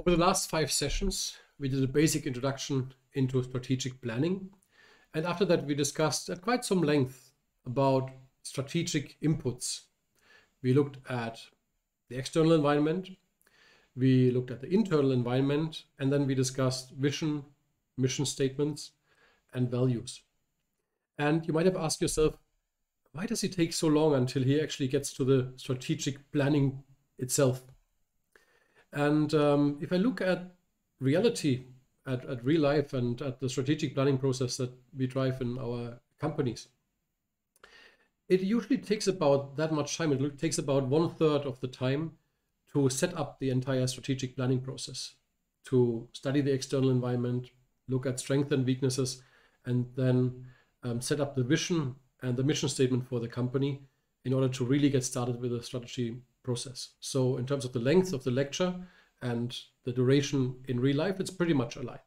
Over the last 5 sessions, we did a basic introduction into strategic planning. And after that, we discussed at quite some length about strategic inputs. We looked at the external environment, we looked at the internal environment, and then we discussed vision, mission statements, and values. And you might have asked yourself, why does it take so long until he actually gets to the strategic planning itself? And if I look at reality, at real life and at the strategic planning process that we drive in our companies, it usually takes about that much time. It takes about 1/3 of the time to set up the entire strategic planning process, to study the external environment, look at strengths and weaknesses, and then set up the vision and the mission statement for the company in order to really get started with the strategy process. So in terms of the length of the lecture and the duration in real life, it's pretty much aligned.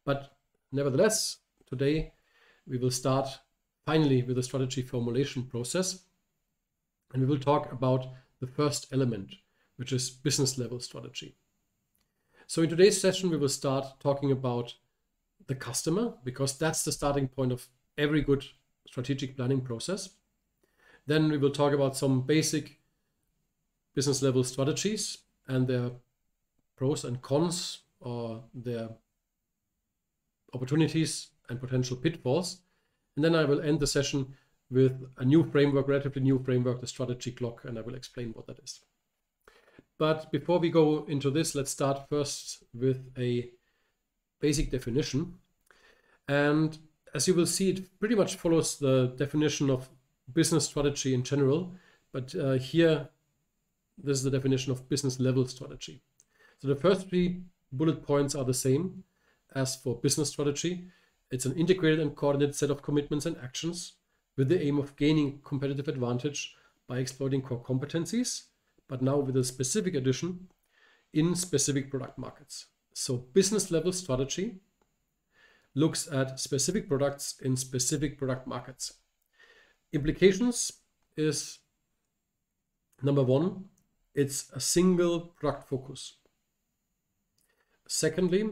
But nevertheless, today we will start finally with the strategy formulation process. And we will talk about the first element, which is business level strategy. So in today's session, we will start talking about the customer, because that's the starting point of every good strategic planning process. Then we will talk about some basic business level strategies and their pros and cons, or their opportunities and potential pitfalls. And then I will end the session with a new framework, relatively new framework, the strategy clock, and I will explain what that is. But before we go into this, let's start first with a basic definition. And as you will see, it pretty much follows the definition of business strategy in general, but here, this is the definition of business level strategy. So the first 3 bullet points are the same as for business strategy. It's an integrated and coordinated set of commitments and actions with the aim of gaining competitive advantage by exploiting core competencies, but now with a specific addition in specific product markets. So business level strategy looks at specific products in specific product markets. Implications is, number 1, it's a single product focus. Secondly,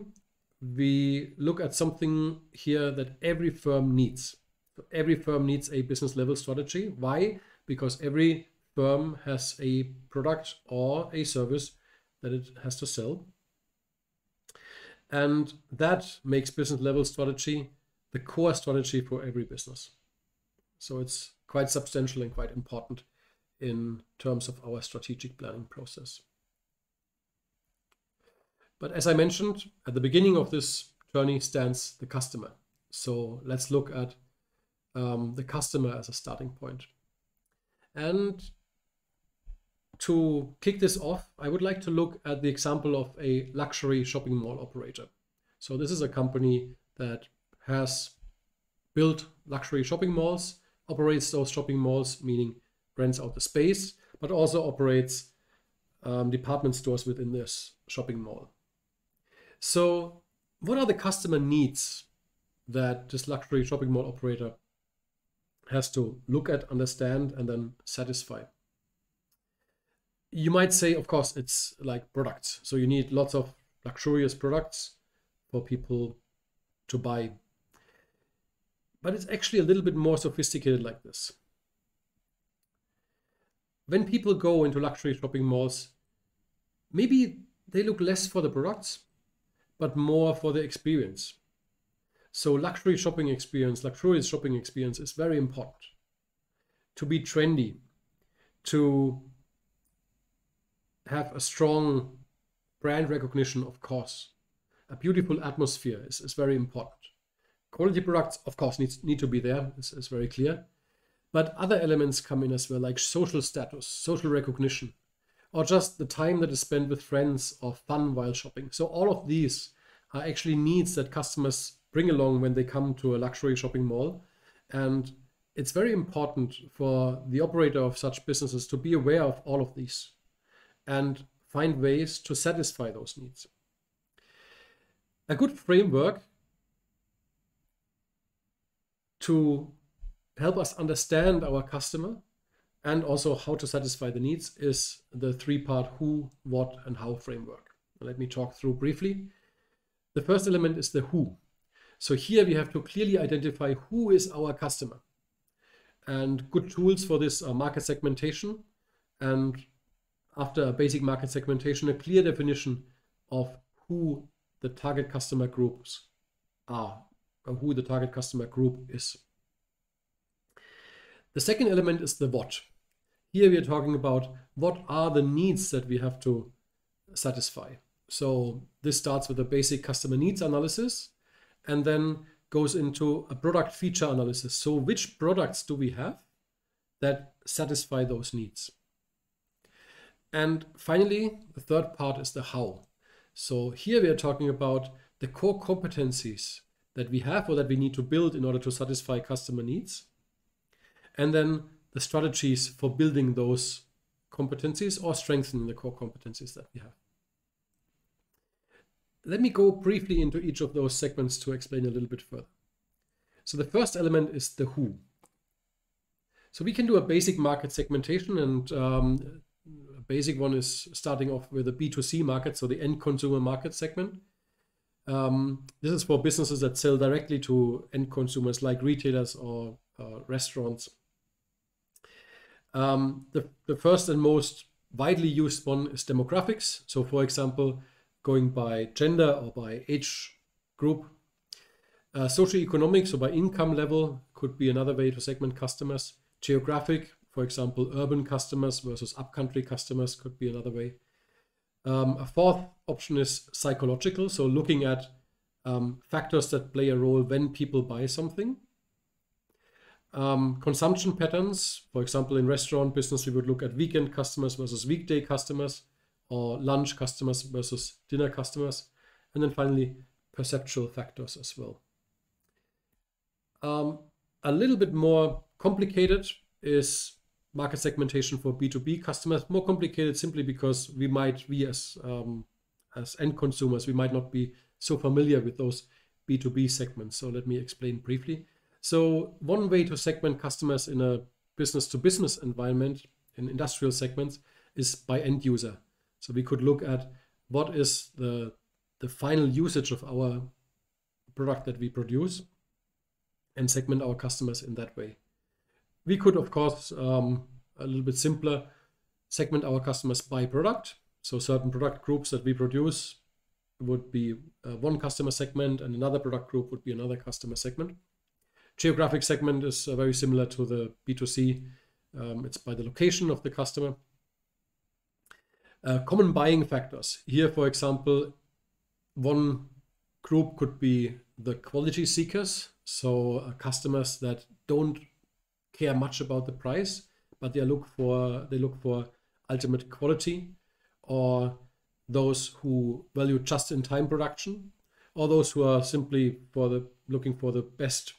we look at something here that every firm needs. So every firm needs a business level strategy. Why? Because every firm has a product or a service that it has to sell. And that makes business level strategy the core strategy for every business. So it's quite substantial and quite important in terms of our strategic planning process. But as I mentioned, at the beginning of this journey stands the customer. So let's look at the customer as a starting point. And to kick this off, I would like to look at the example of a luxury shopping mall operator. So this is a company that has built luxury shopping malls, operates those shopping malls, meaning rents out the space, but also operates department stores within this shopping mall. So what are the customer needs that this luxury shopping mall operator has to look at, understand, and then satisfy? You might say, of course, it's like products. So you need lots of luxurious products for people to buy. But it's actually a little bit more sophisticated like this. When people go into luxury shopping malls, maybe they look less for the products, but more for the experience. So luxurious shopping experience is very important. To be trendy, to have a strong brand recognition, of course. A beautiful atmosphere is very important. Quality products, of course, need to be there. This is very clear. But other elements come in as well, like social status, social recognition, or just the time that is spent with friends or fun while shopping. So all of these are actually needs that customers bring along when they come to a luxury shopping mall. And it's very important for the operator of such businesses to be aware of all of these and find ways to satisfy those needs. A good framework to help us understand our customer and also how to satisfy the needs is the 3-part who, what, and how framework. Let me talk through briefly. The first element is the who. So here we have to clearly identify who is our customer. And good tools for this are market segmentation, and after a basic market segmentation, a clear definition of who the target customer groups are, or who the target customer group is. The second element is the what. Here we are talking about what are the needs that we have to satisfy. So this starts with a basic customer needs analysis and then goes into a product feature analysis. So which products do we have that satisfy those needs? And finally, the third part is the how. So here we are talking about the core competencies that we have or that we need to build in order to satisfy customer needs. And then the strategies for building those competencies or strengthening the core competencies that we have. Let me go briefly into each of those segments to explain a little bit further. So the first element is the who. So we can do a basic market segmentation, and a basic one is starting off with a B2C market, so the end consumer market segment. This is for businesses that sell directly to end consumers like retailers or restaurants. The first and most widely used one is demographics. So for example, going by gender or by age group. Socioeconomic, so by income level, could be another way to segment customers. Geographic, for example, urban customers versus upcountry customers could be another way. A fourth option is psychological, so looking at factors that play a role when people buy something. Consumption patterns, for example, in restaurant business, we would look at weekend customers versus weekday customers, or lunch customers versus dinner customers. And then finally, perceptual factors as well. A little bit more complicated is market segmentation for B2B customers. More complicated simply because we as end consumers, we might not be so familiar with those B2B segments. So let me explain briefly. So one way to segment customers in a business-to-business environment in industrial segments is by end user. So we could look at what is the final usage of our product that we produce and segment our customers in that way. We could, of course, a little bit simpler, segment our customers by product. So certain product groups that we produce would be one customer segment, and another product group would be another customer segment. Geographic segment is very similar to the B2C. It's by the location of the customer. Common buying factors. Here, for example, one group could be the quality seekers. So customers that don't care much about the price, but they look for ultimate quality, or those who value just-in-time production, or those who are simply looking for the best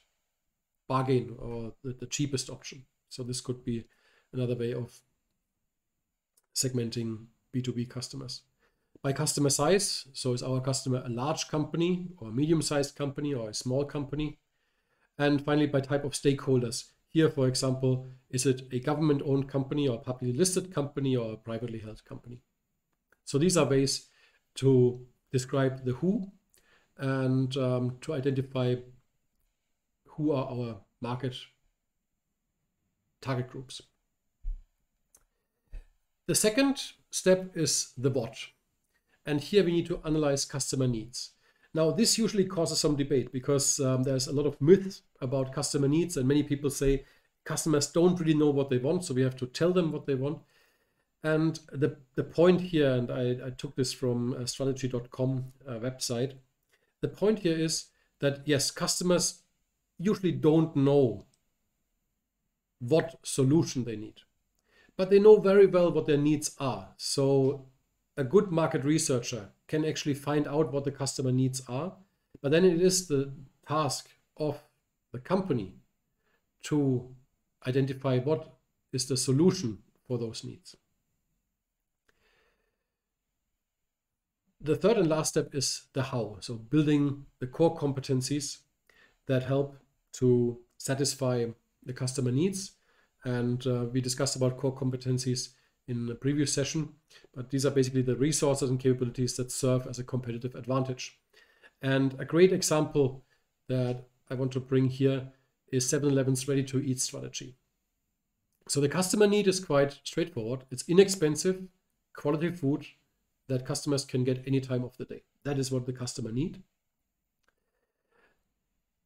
bargain or the cheapest option. So this could be another way of segmenting B2B customers. By customer size, so is our customer a large company or a medium-sized company or a small company? And finally, by type of stakeholders. Here, for example, is it a government-owned company or a publicly listed company or a privately held company? So these are ways to describe the who and to identify who are our market target groups. The second step is the what. And here we need to analyze customer needs. Now, this usually causes some debate because there's a lot of myths about customer needs, and many people say customers don't really know what they want, so we have to tell them what they want. And the point here, and I took this from a strategy.com website, the point here is that yes, customers usually don't know what solution they need, but they know very well what their needs are. So a good market researcher can actually find out what the customer needs are, but then it is the task of the company to identify what is the solution for those needs. The third and last step is the how. So building the core competencies that help to satisfy the customer needs. And we discussed about core competencies in a previous session, but these are basically the resources and capabilities that serve as a competitive advantage. And a great example that I want to bring here is 7-Eleven's ready-to-eat strategy. So the customer need is quite straightforward. It's inexpensive, quality food that customers can get any time of the day. That is what the customer need.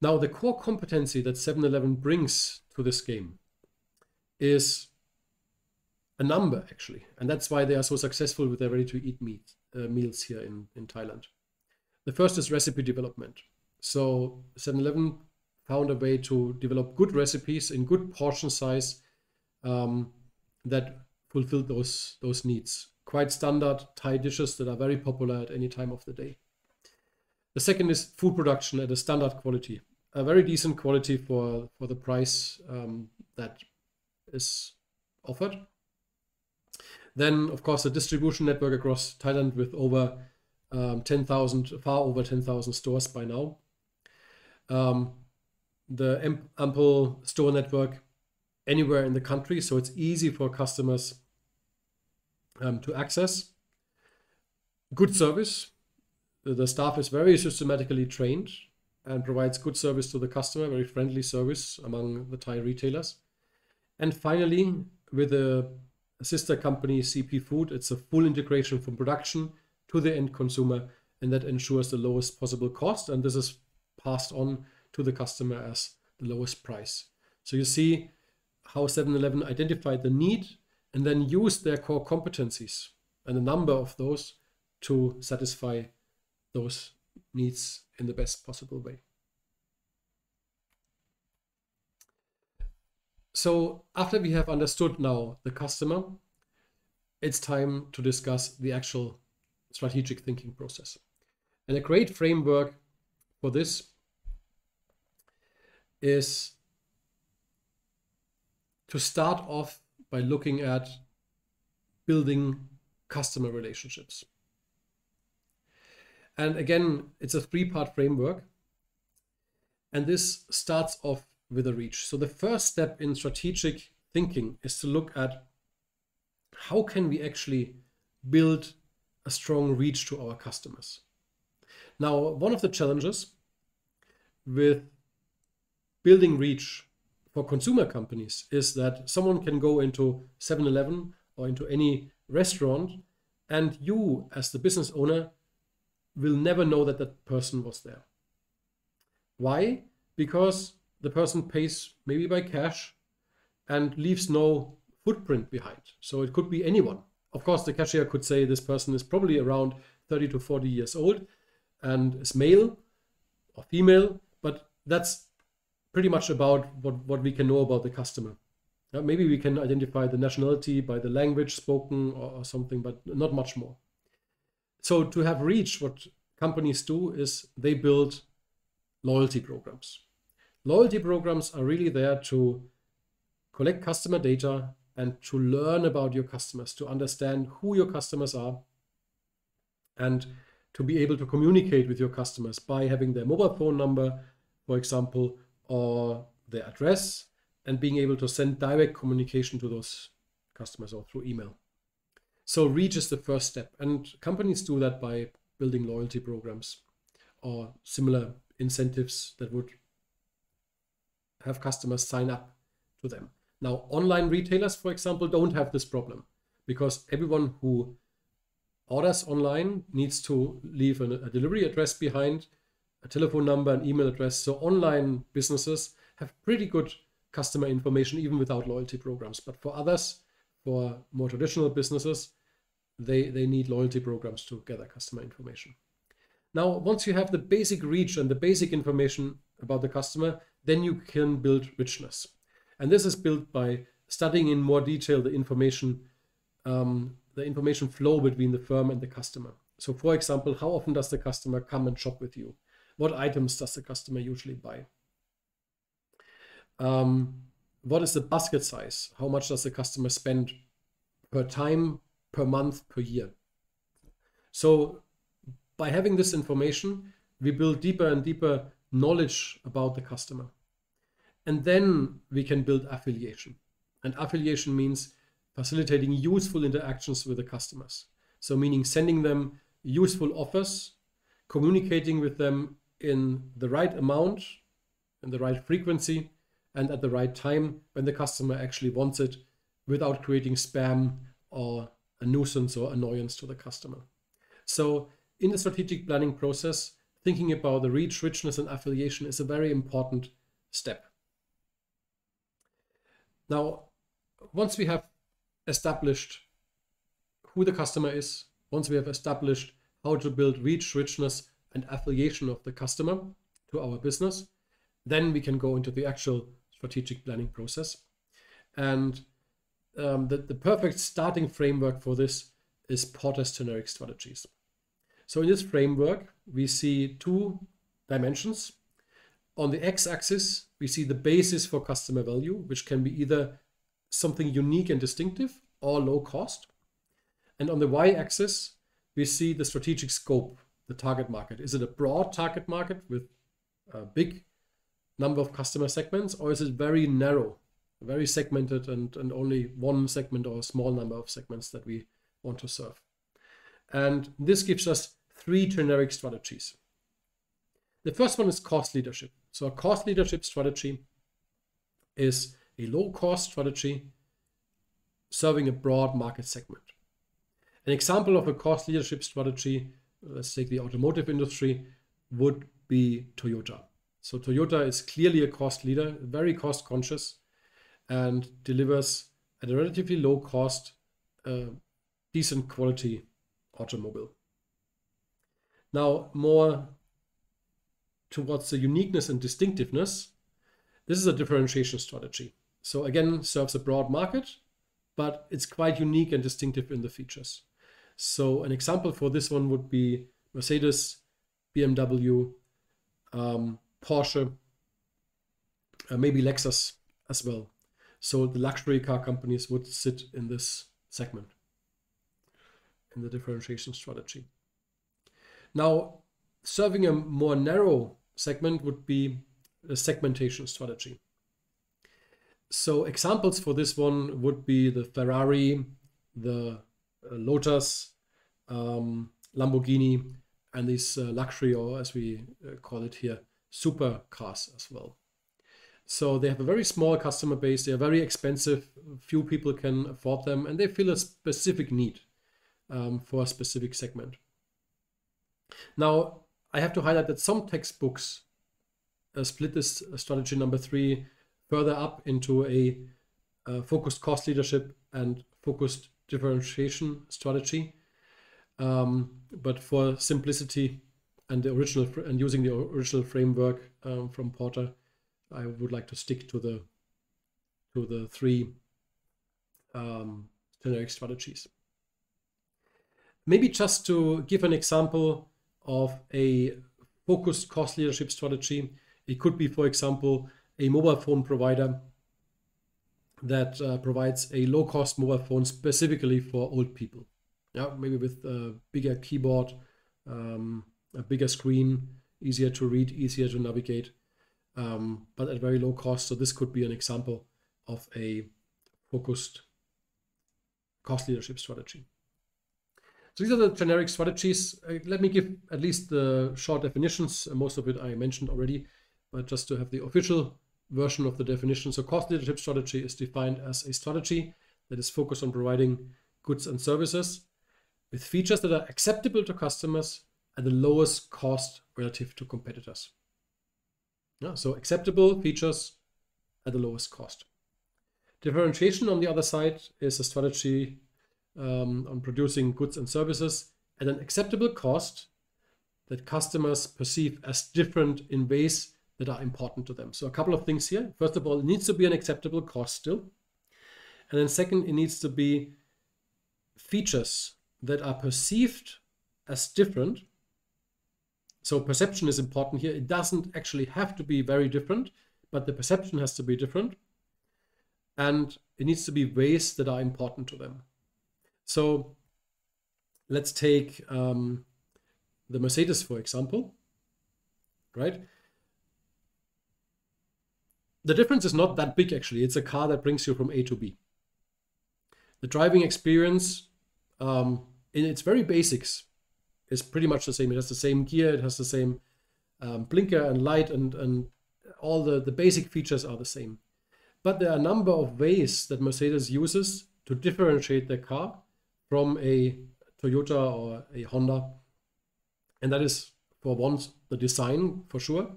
Now, the core competency that 7-Eleven brings to this game is a number, actually. And that's why they are so successful with their ready-to-eat meals here in Thailand. The first is recipe development. So 7-Eleven found a way to develop good recipes in good portion size that fulfill those needs. Quite standard Thai dishes that are very popular at any time of the day. The second is food production at a standard quality. A very decent quality for the price that is offered. Then, of course, a distribution network across Thailand with over 10,000, far over 10,000 stores by now. The ample store network anywhere in the country, so it's easy for customers to access. Good service. The staff is very systematically trained and provides good service to the customer, very friendly service among the Thai retailers. And finally, with a sister company, CP Food, it's a full integration from production to the end consumer, and that ensures the lowest possible cost, and this is passed on to the customer as the lowest price. So you see how 7-Eleven identified the need and then used their core competencies and a number of those to satisfy those needs in the best possible way. So after we have understood now the customer, it's time to discuss the actual strategic thinking process. And a great framework for this is to start off by looking at building customer relationships. And again, it's a three-part framework. And this starts off with a reach. So the first step in strategic thinking is to look at how can we actually build a strong reach to our customers. Now, one of the challenges with building reach for consumer companies is that someone can go into 7-Eleven or into any restaurant, and you as the business owner will never know that that person was there. Why? Because the person pays maybe by cash and leaves no footprint behind. So it could be anyone. Of course, the cashier could say this person is probably around 30 to 40 years old and is male or female, but that's pretty much about what we can know about the customer. Maybe we can identify the nationality by the language spoken or something, but not much more. So to have reach, what companies do is they build loyalty programs. Loyalty programs are really there to collect customer data and to learn about your customers, to understand who your customers are, and to be able to communicate with your customers by having their mobile phone number, for example, or their address, and being able to send direct communication to those customers or through email. So reach is the first step, and companies do that by building loyalty programs or similar incentives that would have customers sign up to them. Now, online retailers, for example, don't have this problem because everyone who orders online needs to leave a delivery address behind, a telephone number, an email address. So online businesses have pretty good customer information even without loyalty programs. But for others, for more traditional businesses, they need loyalty programs to gather customer information. Now, once you have the basic reach and the basic information about the customer, then you can build richness. And this is built by studying in more detail the information flow between the firm and the customer. So for example, how often does the customer come and shop with you? What items does the customer usually buy? What is the basket size? How much does the customer spend per time, per month, per year? So by having this information, we build deeper and deeper knowledge about the customer. And then we can build affiliation. And affiliation means facilitating useful interactions with the customers. So meaning sending them useful offers, communicating with them in the right amount, in the right frequency, and at the right time when the customer actually wants it, without creating spam or a nuisance or annoyance to the customer. So in the strategic planning process, thinking about the reach, richness, and affiliation is a very important step. Now, once we have established who the customer is, once we have established how to build reach, richness, and affiliation of the customer to our business, then we can go into the actual strategic planning process. And the perfect starting framework for this is Porter's generic strategies. So in this framework, we see two dimensions. On the x-axis, we see the basis for customer value, which can be either something unique and distinctive or low cost. And on the y-axis, we see the strategic scope, the target market. Is it a broad target market with a big number of customer segments, or is it very narrow, very segmented and only one segment or a small number of segments that we want to serve? And this gives us three generic strategies. The first one is cost leadership. So a cost leadership strategy is a low-cost strategy serving a broad market segment. An example of a cost leadership strategy, let's take the automotive industry, would be Toyota. So Toyota is clearly a cost leader, very cost conscious, and delivers at a relatively low cost, decent quality automobile. Now, more towards the uniqueness and distinctiveness, this is a differentiation strategy. So again, serves a broad market, but it's quite unique and distinctive in the features. So an example for this one would be Mercedes, BMW, Porsche, maybe Lexus as well. So the luxury car companies would sit in this segment in the differentiation strategy. Now, serving a more narrow segment would be a segmentation strategy. So examples for this one would be the Ferrari, the Lotus, Lamborghini, and these luxury, or as we call it here, super cars as well. So they have a very small customer base, they are very expensive, few people can afford them, and they fill a specific need for a specific segment. Now, I have to highlight that some textbooks split this strategy number 3 further up into a focused cost leadership and focused differentiation strategy. But for simplicity and using the original framework from Porter, I would like to stick to the 3 generic strategies. Maybe just to give an example of a focused cost leadership strategy, it could be, for example, a mobile phone provider that provides a low-cost mobile phone specifically for old people. Yeah, maybe with a bigger keyboard, a bigger screen, easier to read, easier to navigate, but at very low cost. So this could be an example of a focused cost leadership strategy. So these are the generic strategies. Let me give at least the short definitions. Most of it I mentioned already, but just to have the official version of the definition. So cost leadership strategy is defined as a strategy that is focused on providing goods and services with features that are acceptable to customers at the lowest cost relative to competitors. Yeah, so acceptable features at the lowest cost. Differentiation, on the other side, is a strategy on producing goods and services at an acceptable cost that customers perceive as different in ways that are important to them. So a couple of things here. First of all, it needs to be an acceptable cost still. And then second, it needs to be features that are perceived as different. So perception is important here. It doesn't actually have to be very different, but the perception has to be different. And it needs to be ways that are important to them. So let's take the Mercedes, for example, right? The difference is not that big, actually. It's a car that brings you from A to B. The driving experience in its very basics is pretty much the same. It has the same gear, it has the same blinker and light, and all the basic features are the same. But there are a number of ways that Mercedes uses to differentiate their car from a Toyota or a Honda. And that is, for once, the design, for sure,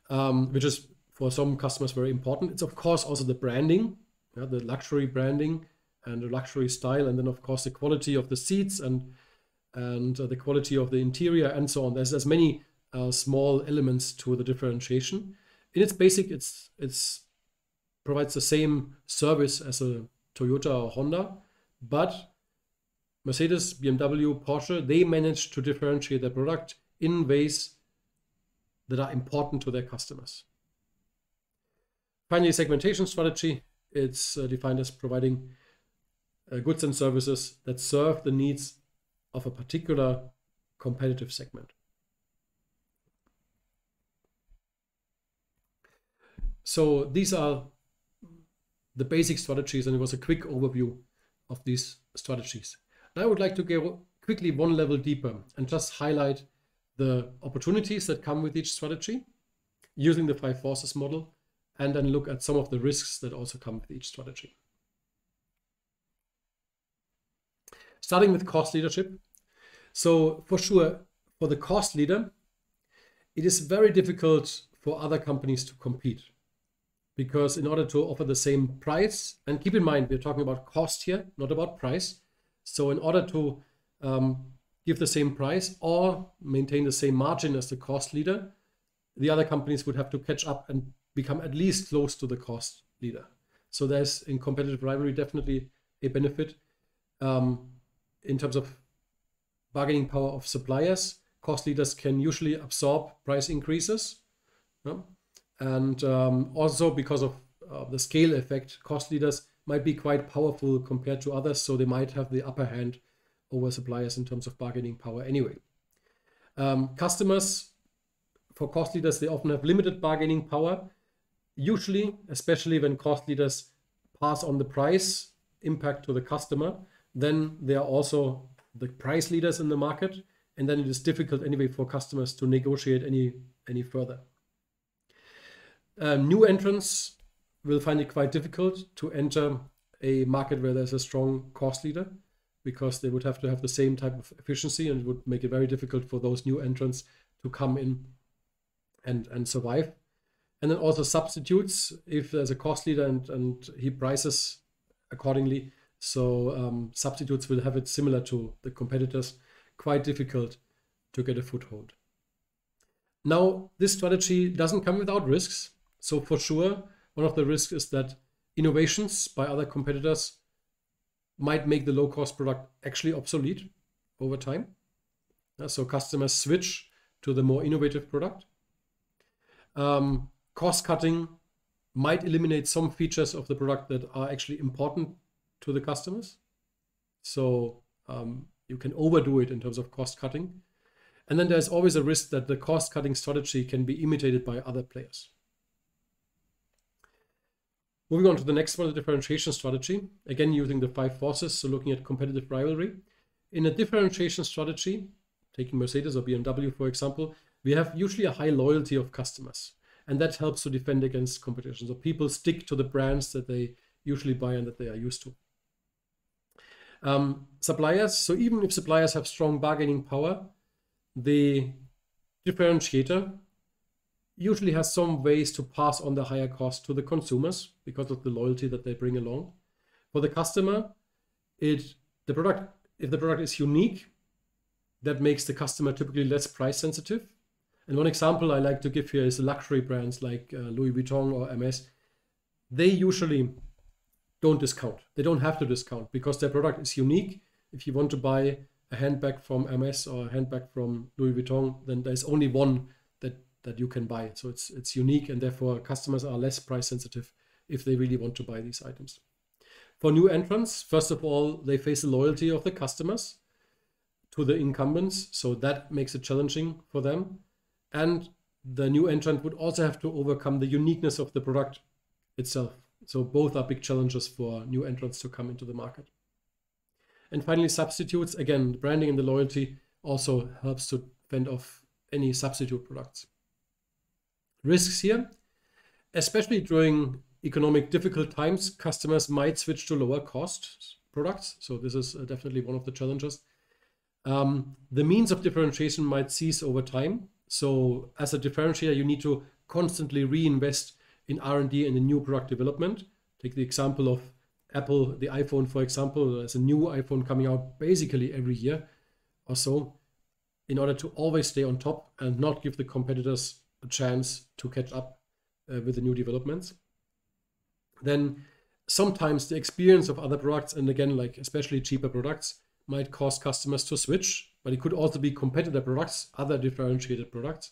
which is for some customers very important. It's, of course, also the branding, the luxury branding and the luxury style. And then, of course, the quality of the seats and the quality of the interior and so on. There's many small elements to the differentiation. In its basic, it's provides the same service as a Toyota or Honda, but Mercedes, BMW, Porsche, they managed to differentiate their product in ways that are important to their customers. Finally, segmentation strategy. It's defined as providing goods and services that serve the needs of a particular competitive segment. So these are the basic strategies, and it was a quick overview of these strategies. Now I would like to go quickly one level deeper and just highlight the opportunities that come with each strategy using the 5 forces model, and then look at some of the risks that also come with each strategy. Starting with cost leadership. So for sure, for the cost leader, it is very difficult for other companies to compete, because in order to offer the same price, and keep in mind, we're talking about cost here, not about price. So in order to give the same price or maintain the same margin as the cost leader, the other companies would have to catch up and become at least close to the cost leader. So there's, in competitive rivalry, definitely a benefit in terms of bargaining power of suppliers. Cost leaders can usually absorb price increases. And also because of the scale effect, cost leaders might be quite powerful compared to others, so they might have the upper hand over suppliers in terms of bargaining power anyway. Customers, for cost leaders, they often have limited bargaining power, usually, especially when cost leaders pass on the price impact to the customer. Then they are also the price leaders in the market, and then it is difficult anyway for customers to negotiate any further. New entrants will find it quite difficult to enter a market where there's a strong cost leader, because they would have to have the same type of efficiency, and it would make it very difficult for those new entrants to come in and survive. And then also substitutes, if there's a cost leader and he prices accordingly. So substitutes will have it similar to the competitors, quite difficult to get a foothold. Now, this strategy doesn't come without risks. So for sure, one of the risks is that innovations by other competitors might make the low-cost product actually obsolete over time. So customers switch to the more innovative product. Cost cutting might eliminate some features of the product that are actually important to the customers. So you can overdo it in terms of cost cutting. And then there's always a risk that the cost cutting strategy can be imitated by other players. Moving on to the next one, the differentiation strategy. Again, using the 5 forces, so looking at competitive rivalry. In a differentiation strategy, taking Mercedes or BMW, for example, we have usually a high loyalty of customers. And that helps to defend against competition. So people stick to the brands that they usually buy and that they are used to. Suppliers, so even if suppliers have strong bargaining power, the differentiator usually has some ways to pass on the higher cost to the consumers because of the loyalty that they bring along. For the customer, if the product is unique, that makes the customer typically less price sensitive. And one example I like to give here is luxury brands like Louis Vuitton or MS. They usually don't discount. They don't have to discount because their product is unique. If you want to buy a handbag from MS or a handbag from Louis Vuitton, then there's only one that you can buy. So it's unique, and therefore customers are less price sensitive if they really want to buy these items. For new entrants, first of all, they face the loyalty of the customers to the incumbents. So that makes it challenging for them. And the new entrant would also have to overcome the uniqueness of the product itself. So both are big challenges for new entrants to come into the market. And finally, substitutes. Again, the branding and the loyalty also helps to fend off any substitute products. Risks here, especially during economic difficult times, customers might switch to lower cost products. So this is definitely one of the challenges. The means of differentiation might cease over time. So as a differentiator, you need to constantly reinvest in R&D and in new product development. Take the example of Apple, the iPhone, for example. There's a new iPhone coming out basically every year or so, in order to always stay on top and not give the competitors a chance to catch up with the new developments. Then sometimes the experience of other products, and again, like especially cheaper products, might cause customers to switch, but it could also be competitor products, other differentiated products.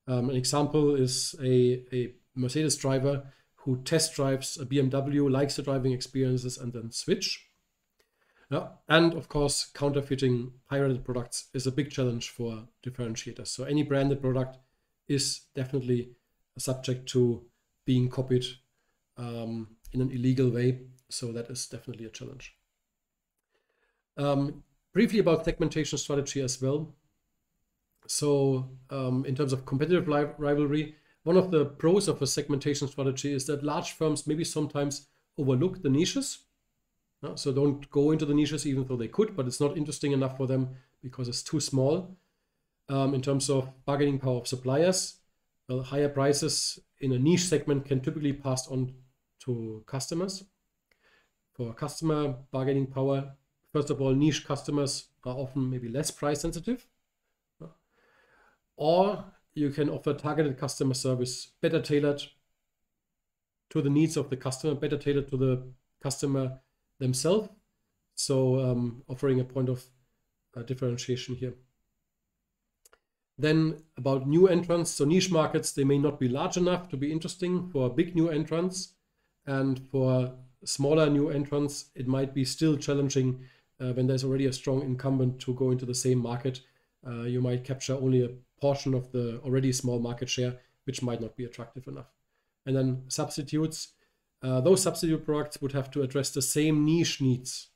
An example is a Mercedes driver who test drives a BMW, likes the driving experiences, and then switch. And of course, counterfeiting pirated products is a big challenge for differentiators. So any branded product is definitely subject to being copied in an illegal way. So that is definitely a challenge. Briefly about segmentation strategy as well. So in terms of competitive rivalry, one of the pros of a segmentation strategy is that large firms maybe sometimes overlook the niches. So don't go into the niches even though they could, but it's not interesting enough for them because it's too small. In terms of bargaining power of suppliers, well, higher prices in a niche segment can typically be passed on to customers. For customer bargaining power, first of all, niche customers are often maybe less price sensitive. Or you can offer targeted customer service, better tailored to the needs of the customer, better tailored to the customer themselves. So offering a point of differentiation here. Then about new entrants. So niche markets, they may not be large enough to be interesting for big new entrants. And for smaller new entrants, it might be still challenging when there's already a strong incumbent to go into the same market. You might capture only a portion of the already small market share, which might not be attractive enough. And then substitutes. Those substitute products would have to address the same niche needs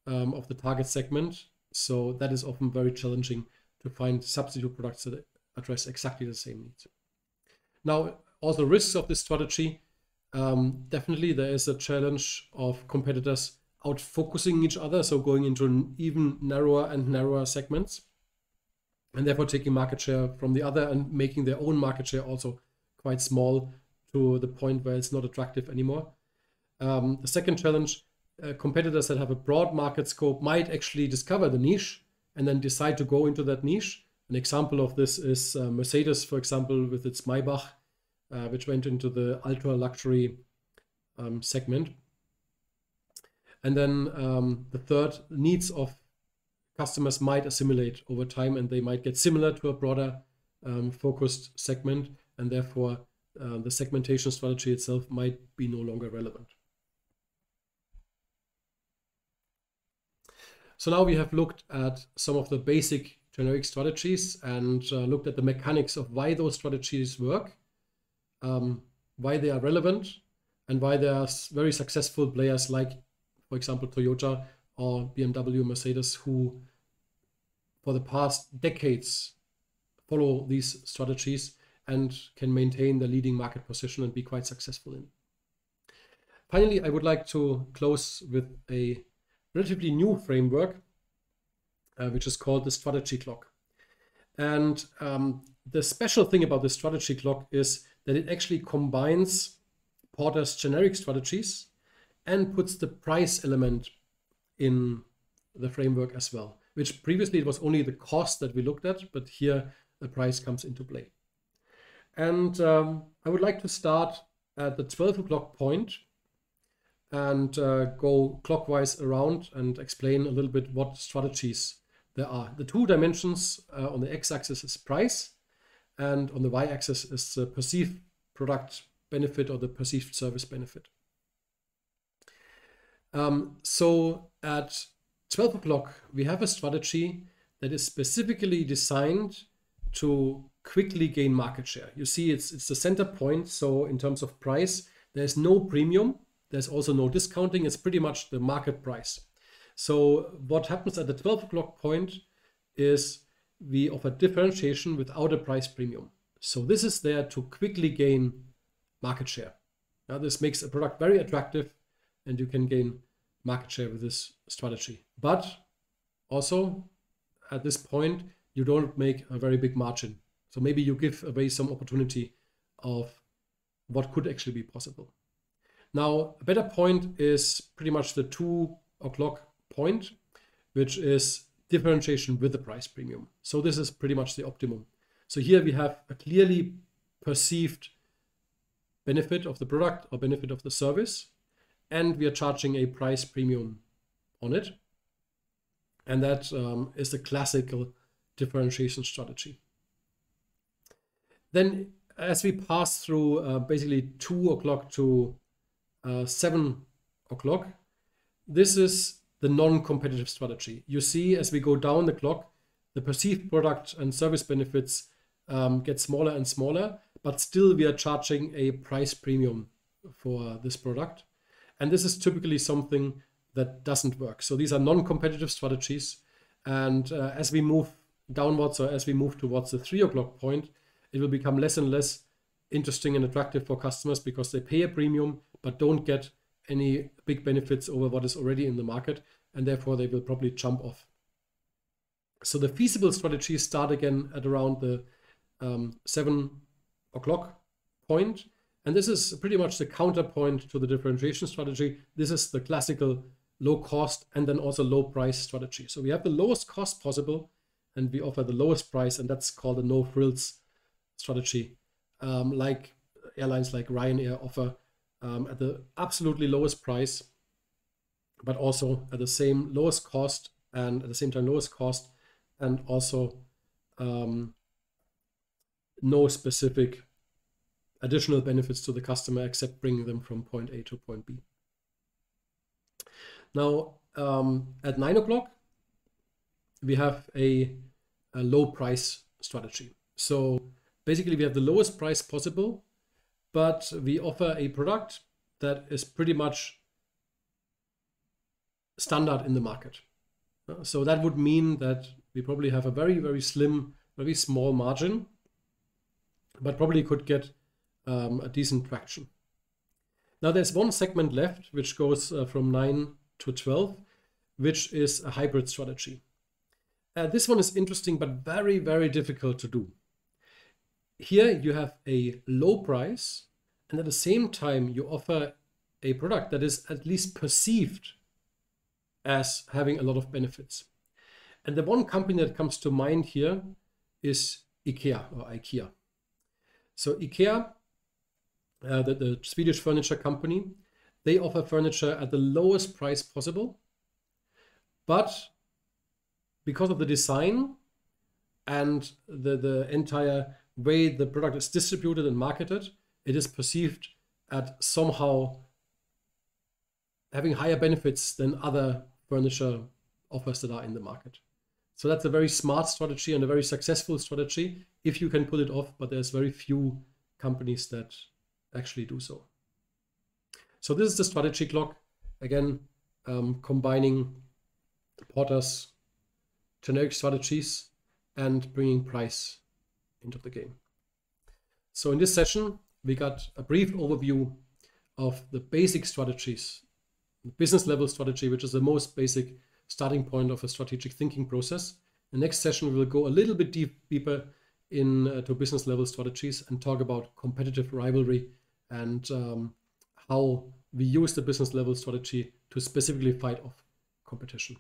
of the target segment. So that is often very challenging to find substitute products that address exactly the same needs. Now, also risks of this strategy. Definitely there is a challenge of competitors out-focusing each other, so going into an even narrower and narrower segments, and therefore taking market share from the other and making their own market share also quite small to the point where it's not attractive anymore. The second challenge, competitors that have a broad market scope might actually discover the niche and then decide to go into that niche. An example of this is Mercedes, for example, with its Maybach, which went into the ultra luxury segment. And then the third, needs of customers might assimilate over time and they might get similar to a broader focused segment, and therefore the segmentation strategy itself might be no longer relevant. So now we have looked at some of the basic generic strategies and looked at the mechanics of why those strategies work, why they are relevant, and why there are very successful players like, for example, Toyota or BMW, Mercedes, who for the past decades follow these strategies and can maintain the leading market position and be quite successful in. Finally, I would like to close with a relatively new framework, which is called the strategy clock. And the special thing about the strategy clock is that it actually combines Porter's generic strategies and puts the price element in the framework as well, which previously it was only the cost that we looked at, but here the price comes into play. And I would like to start at the 12 o'clock point and go clockwise around and explain a little bit what strategies there are. The two dimensions on the x-axis is price, and on the y-axis is the perceived product benefit or the perceived service benefit. So at 12 o'clock, we have a strategy that is specifically designed to quickly gain market share. You see, it's the center point. So in terms of price, there's no premium There's also no discounting. It's pretty much the market price. So what happens at the 12 o'clock point is we offer differentiation without a price premium. So this is there to quickly gain market share. Now, this makes a product very attractive and you can gain market share with this strategy. But also at this point, you don't make a very big margin. So maybe you give away some opportunity of what could actually be possible. Now, a better point is pretty much the 2 o'clock point, which is differentiation with the price premium. So this is pretty much the optimum. So here we have a clearly perceived benefit of the product or benefit of the service, and we are charging a price premium on it. And that is the classical differentiation strategy. Then as we pass through basically 2 o'clock to 7 o'clock, this is the non-competitive strategy. You see, as we go down the clock, the perceived product and service benefits get smaller and smaller, but still we are charging a price premium for this product. And this is typically something that doesn't work. So these are non-competitive strategies. And as we move downwards, or as we move towards the 3 o'clock point, it will become less and less interesting and attractive for customers because they pay a premium but don't get any big benefits over what is already in the market, and therefore they will probably jump off. So the feasible strategies start again at around the 7 o'clock point, and this is pretty much the counterpoint to the differentiation strategy. This is the classical low cost and then also low price strategy. So we have the lowest cost possible and we offer the lowest price, and that's called the no frills strategy. Like airlines like Ryanair offer at the absolutely lowest price, but also at the same lowest cost, and at the same time lowest cost, and also no specific additional benefits to the customer except bringing them from point A to point B. Now, at 9 o'clock, we have a low price strategy. So basically we have the lowest price possible, but we offer a product that is pretty much standard in the market. So that would mean that we probably have a very, very slim, very small margin, but probably could get a decent traction. Now there's one segment left, which goes from 9 to 12, which is a hybrid strategy. This one is interesting, but very, very difficult to do. Here you have a low price, and at the same time you offer a product that is at least perceived as having a lot of benefits. And the one company that comes to mind here is IKEA. So IKEA, the Swedish furniture company, they offer furniture at the lowest price possible, but because of the design and the entire way the product is distributed and marketed, it is perceived at somehow having higher benefits than other furniture offers that are in the market. So that's a very smart strategy and a very successful strategy if you can pull it off, but there's very few companies that actually do so. So this is the strategy clock, again, combining Porter's generic strategies and bringing price into the game. So in this session, we got a brief overview of the basic strategies, the business level strategy, which is the most basic starting point of a strategic thinking process. The next session, we will go a little bit deeper into business level strategies and talk about competitive rivalry and how we use the business level strategy to specifically fight off competition.